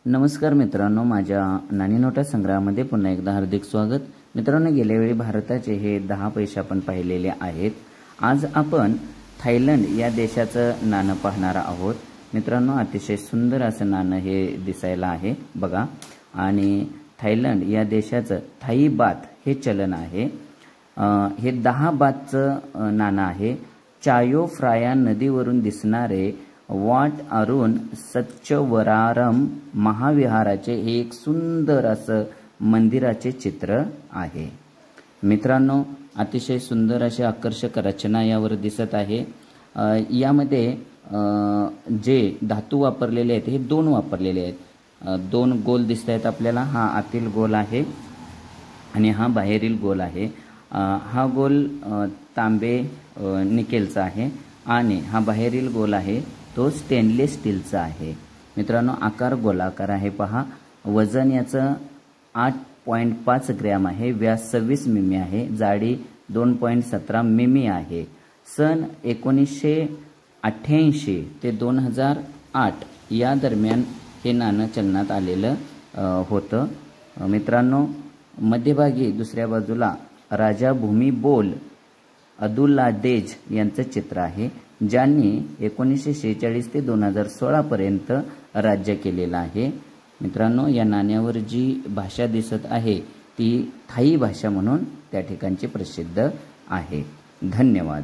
नमस्कार मित्रांनो, माझ्या नाणी नोटा संग्रहामध्ये पुन्हा एकदा हार्दिक स्वागत। मित्रांनो, गेल्या वेळी भारताचे हे 10 पैसे आपण पाहिलेले आहेत। आज आपण थायलंड या देशाचं नाणं पाहणार आहोत। मित्रांनो, अतिशय सुंदर असं नाणं हे दिसायला आहे बघा। आणि थायलंड या देशाचं थाई बात हे चलन आहे। हे 10 बातचं नाणं आहे। चायो फ्राया नदीवरून दिसणारे वाट अरुण सच्चवरारम महाविहाराचे हे एक सुंदर असं मंदिराचे चित्र आहे। मित्रांनो, अतिशय सुंदर अशी आकर्षक रचना यावर दिसत आहे। यामध्ये जे धातू वापरलेले आहेत हे 2 वापरलेले आहेत। 2 गोल दिसत आहेत आपल्याला। हा आतील गोल आहे आणि हा बाहेरील गोल आहे। हा गोल तांबे निकेलचा आहे आणि हा बाहेरील गोल आहे तो स्टेनलेस स्टीलचा आहे। मित्रांनो, आकार गोलाकार आहे पहा। वजन याचं 8.5 ग्रॅम आहे। व्यास 26 मिमी आहे। जाडी 2.17 मिमी आहे। सन 1988 ते 2008 या दरम्यान हे नाणं चलनात आलेलं होतं। मित्रांनो, मध्यभागी दुसऱ्या बाजूला राजा भूमिबोल अदुल्लादेज यांचं चित्र आहे, ज्यांनी 1946 ते 2016 पर्यंत राज्य केलेलं आहे। मित्रांनो, या नाण्यावर जी भाषा दिसत आहे ती थाई भाषा म्हणून त्या ठिकाणची प्रसिद्ध आहे। धन्यवाद।